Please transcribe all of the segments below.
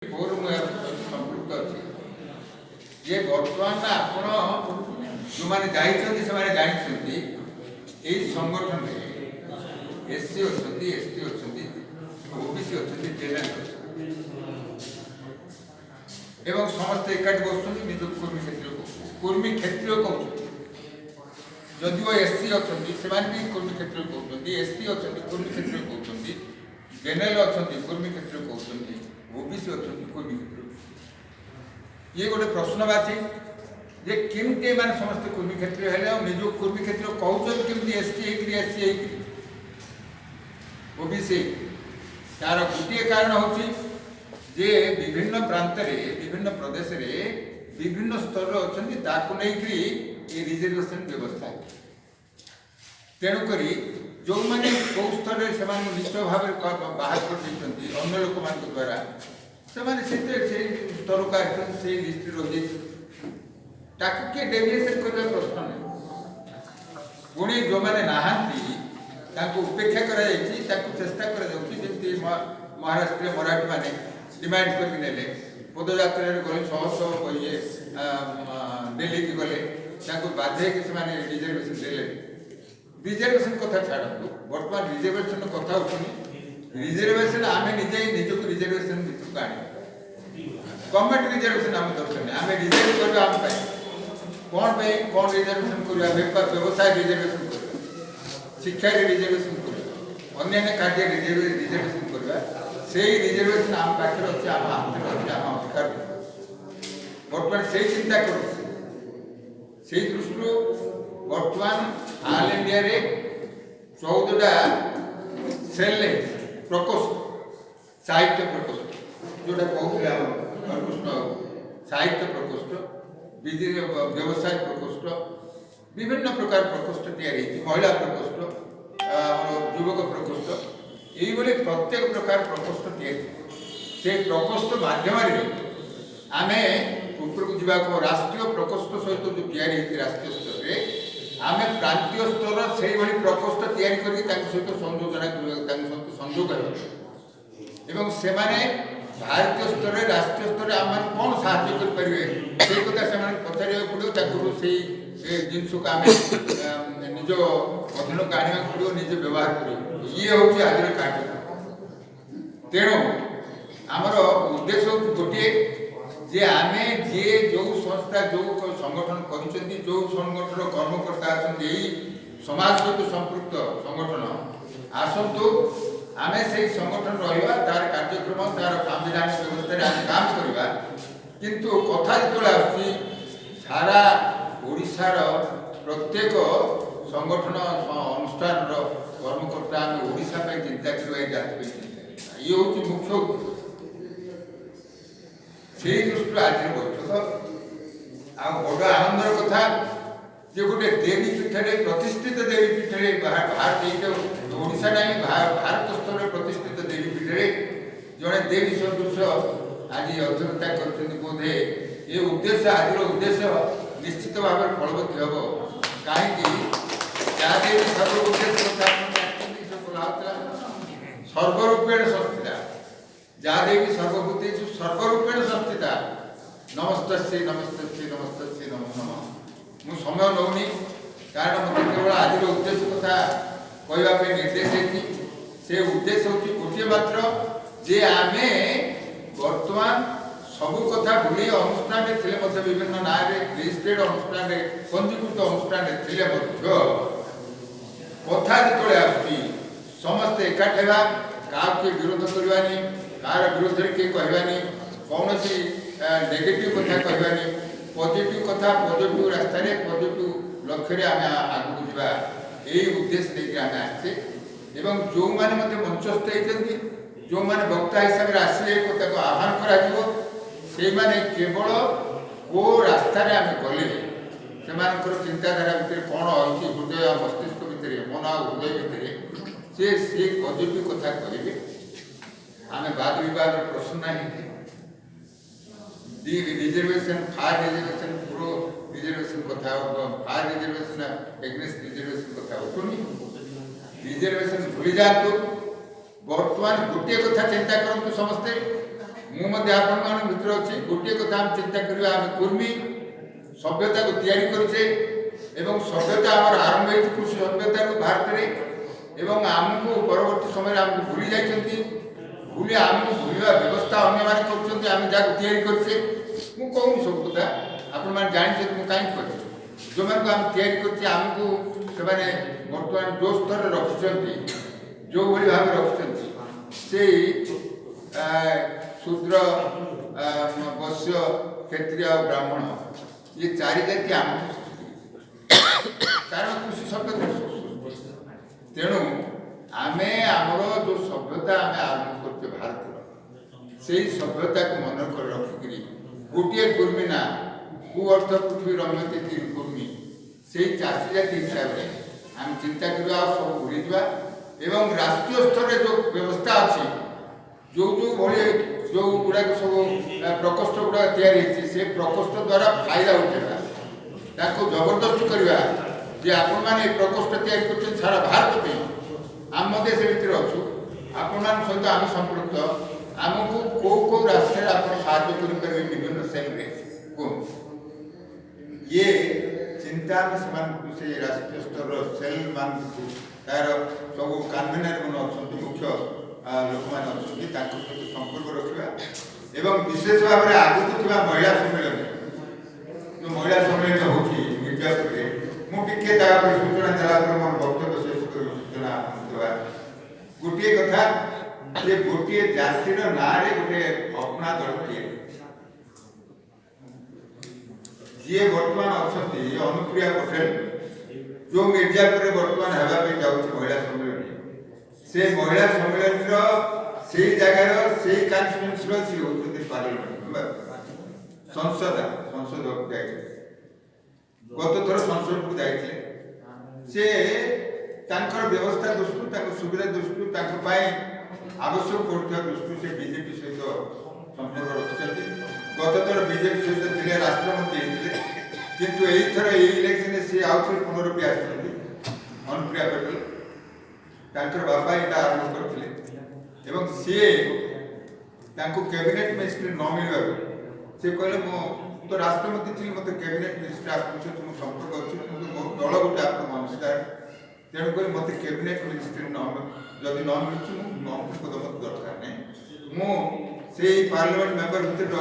ମୋର ମୁଁ ସମ୍ପୃକ୍ତ ଅଛି ଯେ ବର୍ତ୍ତମାନ ଆପଣ ଯେଉଁମାନେ ଯାଇଛନ୍ତି ସେମାନେ ଜାଣିଛନ୍ତି ଏହି ସଂଗଠନରେ ଏସସି ଅଛନ୍ତି, ଏସଟି ଅଛନ୍ତି, ଓବିସି ଅଛନ୍ତି, ଜେନେରାଲ ଅଛନ୍ତି ଏବଂ ସମସ୍ତେ ଏକାଠି ବସୁଛନ୍ତି। ନିଜକୁ କର୍ମୀ କ୍ଷେତ୍ରୀୟ କହୁଛନ୍ତି। ଯଦିଓ ଏସସି ଅଛନ୍ତି ସେମାନେ ବି କର୍ମୀ କ୍ଷେତ୍ରୀୟ କହୁଛନ୍ତି, ଏସଟି ଅଛନ୍ତି କର୍ମୀ କ୍ଷେତ୍ରୀୟ କହୁଛନ୍ତି, ଜେନେରାଲ ଅଛନ୍ତି କର୍ମୀ କ୍ଷେତ୍ରୀୟ କହୁଛନ୍ତି, ओबीसी अच्छी कर्मी क्षेत्र। ये गोटे प्रश्नवाची जे केमती मैंने समस्त कर्मी क्षेत्र है निज कर्मी क्षेत्र कहते केमती एसटी एससी ओबीसी तार गोटे कारण हूँ जे विभिन्न प्रांत विभिन्न प्रदेश विभिन्न स्तर अच्छा रिजर्वेशन व्यवस्था तेणुक जो मैंने कौ स्तर से निश्चय भाव बाहर कर अन्य लोक द्वारा से स्तर को से लिस्ट रही किए डेविएशन करने प्रश्न नहीं। पुणी जो मैंने नहांती उपेक्षा कर चेष्टा करमती महाराष्ट्र मराठी मैंने डिमांड करके पदयात्रा गले शह शह ये दिल्ली की गले बाध्य रिजर्वेशन देले। रिजर्वेशन कथा छाड़ू बर्तमान रिजर्वेशन कथा उठुनी। रिजर्वेशन आम निजे निजक रिजर्वेशन भितर आने गवर्नमेंट रिजर्वेशन आम दरकार नहीं। आम रिजर्व करवा कौन कौन रिजर्वेशन करवा व्यवसाय रिजर्वेशन करवा शिक्षा रिजर्वेशन करवा अन्य कार्य रिजर्वेशन करवा से रिजर्वेशन आम पाखे अच्छे आम हाथ अच्छे आम अधिकार बर्तमान से चिंता कर दृष्टि बर्तमान ऑल इंडिया रे 14टा सेल प्रकोष्ठ साहित्य प्रकोष्ठ जोटा कहते कृष्ण साहित्य प्रकोष्ठ व्यवसाय प्रकोष्ठ विभिन्न प्रकार प्रकोष्ठ तैयारी महिला प्रकोष्ठ युवक प्रकोष्ठ यही प्रत्येक प्रकार प्रकोष्ठ तैयारी से प्रकोष्ठ माध्यम आम ऊपर को जावाक राष्ट्रीय प्रकोष्ठ सहित जो तैयारी राष्ट्रीय स्तर में आम प्रांतीय स्तर से प्रकोष्ठ तैयारी सहित संयोजना संयोग एवं से भारतीय स्तर राष्ट्रीय स्तर आम कौन साहाय्य करें से कथा से पचार पड़ो से जिनस को आम निज अधीन को आने पड़ो निजे व्यवहार कर ये हूँ आज कार्यक्रम। तेणु आमर उद्देश्य हूँ गोटे जे आम जी जो संस्था जो संगठन कर जो संगठन कर्मकर्ता अच्छा समाज सहित संपृक्त संगठन आसतु आम से संगठन रहा तार कार्यक्रम तार संविधानिक व्यवस्था आम काम करवा किंतु कथा जो सारा ओडिशार प्रत्येक संगठन अनुष्ठान कर्मकर्ता आम ओडिशा चिंता करवा जाति ये हूँ मुख्य से दृष्टि आज बैठक बड़ आनंदर कथा जे गोटे देवी पीठ प्रतिष्ठित देवी पीठ भारत ओडिशा नहीं भारत स्तर प्रतिष्ठित देवी पीठ जड़े देवी सदृश आज अध्यक्षता कर बोधे ये उद्देश्य आज उद्देश्य निश्चित भाव फलवती हम कहीं देवी सर्वोद्देश्य सर्वरूपेण संस्थिता जहाँ देवी सर्वभूतेषु सर्वरूपेण संस्थिता नमस्तस्यै नमस्तस्यै नमस्तस्यै नमो नमः। मु समय नौनी कारण मत केवल आज उद्देश्य कथा कहवाई निर्देश देती से उद्देश्य हूँ गोटे मात्र जे आम बर्तमान सबू कथा भूली अनुष्ठान विभिन्न ना रजिस्ट्रेड अनुष्ठान पंजीकृत अनुष्ठान कथा जो समस्ते एकाठी क्या विरोध करवानी कार विरोध किए कहवानी कौन सी नेगेटिव कथा कहवानी पॉजिटिव कथा पॉजिटिव रास्ता पॉजिटिव लक्ष्य आम आगे जा यही उद्देश्य लेकिन आम आसे एवं जो मैंने मंचस्थ होती जो मैंने वक्ता हिसाब से आसिले आह्वान कर केवल को रास्तार आम गले से चिंताधारा भितर कौन अच्छी हृदय मस्तिष्क भितर मन हृदय भितर से पॉजिटिव कथा कहे आम वाद विवाद प्रश्न नहीं रिजर्वेशन फार रिजर्वेशन प्रो रिजर्वेशन कथा फार रिजर्वेशन एग्नेस्ट रिजर्वेशन कथा उठुनी रिजर्वेशन भूली जातु बर्तमान गोटे कथा चिंता करते समस्ते आपण भितर अच्छी गोटे कथा आम चिंता करवा आम कुर्मी सभ्यता को तैयारी करुचे एवं सभ्यता आम आरंभ हो कृषि सभ्यता भारत में एवं आमको परवर्ती समय आमको भूली जाइए भूली आमको भूलवा व्यवस्था अन्य मैंने कर तैयारी करुचे मुझे कहूनी सब कथा आपण मैंने जानते मुझे कहीं कर जो मैंने आम तैयारी करमको से बर्तमान जो स्तर रखिंट जो भाई भाव रखिंट से शूद्र वैश्य क्षत्रिय और ब्राह्मण ये चारि जाति आम कारण कृषि सभ्यता तेणु आम आमर जो सभ्यता आम आरंभ कर भारत से सभ्यता को मन कर रखिक गोटे कुर्मी ना कु अर्थ पृथ्वी रम्यते तीन कुर्मी से चाषी जाति हिसाब से आम चिंता करवा सब भूली जा एवं राष्ट्रीय स्तर जो व्यवस्था अच्छी जो जो भाई जो गुड़ाक सब प्रकोष्ठ गुड़ा या प्रकोष्ठ द्वारा फायदा उठेगा जबरदस्ती करवा जे आपण मैंने प्रकोष्ठ या सारा भारत में आम देश भितर अच्छु आपण सहित आम संपृक्त आमको कौ कौ राष्ट्र आप सारे विभिन्न सेल ये चिंता से राष्ट्रीय स्तर सेल मान तार सब कन्वेनर मन अच्छा मुख्य लोक मैंने अच्छा सहित संपर्क रखा एवं विशेष भाव में आगक महिला सम्मेलन जो महिला सम्मेलन हो मिर्जापुर मुझे सूचना देला मोर वक्तव्य शेष कर सूचना देवा गोटे कथा जे गोटे जातिर ना गोटे अपना दल जी बर्तमान अच्छा अनुप्रिया पटेल जो मिर्जापुर बर्तमान होगापी जाऊँ महिला सम्मेलन से महिला सम्मेलन से जगार से कन्स्टिट्यूएंसी होती पार्लियामेंट संसद संसद गत थर संसद को जाते से व्यवस्था दृष्टि सुविधा दृष्टि आवश्यक पड़ता दृष्टि से बीजेपी सहित संपर्क रखिंट गत थर बीजेपी सहित थे राष्ट्रमंत्री किंतु यही थर इलेक्शन सी आउ थे पुनरपि अनुप्रिया पटेल बापा यहाँ आरंभ करते सी कैबिनेट मिनिस्ट्री न मिलवा से कहले मो तो राष्ट्रमंत्री थी मत कैबिनेट मिनिस्ट्री आप तुम संपर्क अच्छे मो दल गोटे आप नमस्कार तेणुक मत कैबिनेट मिनिस्ट्री जदि न मिलूँ मंत्री पद मत दरकार नहीं मुझे पार्लियामेंट मेंबर भितर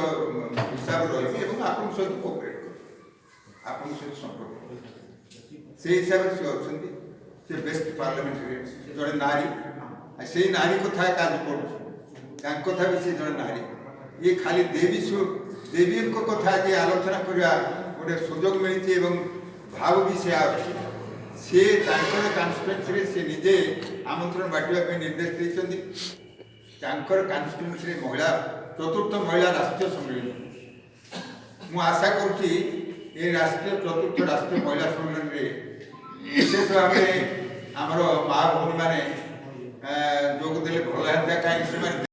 हिसाब रही आप सहित कोअपरेट कर आप सहित संपर्क से हिसाब से अच्छा से बेस्ट पार्लियामेंट जड़े नारी से नारी कथा आज पढ़ू कथा भी से जड़े नारी ये खाली देवी को कथा जे आलोचना करवा गोटे सुजोग मिली भाव भी से कन्स्टिट्यूएंसी से निजे आमंत्रण बांटा निर्देश देते कन्स्टिट्यूएंसी महिला चतुर्थ महिला राष्ट्रीय सम्मेलन मु आशा करुँची ये राष्ट्रीय चतुर्थ राष्ट्रीय महिला सम्मेलन में विशेष भाव में आमर माँ भौणी मैंने जोग देले भल कहीं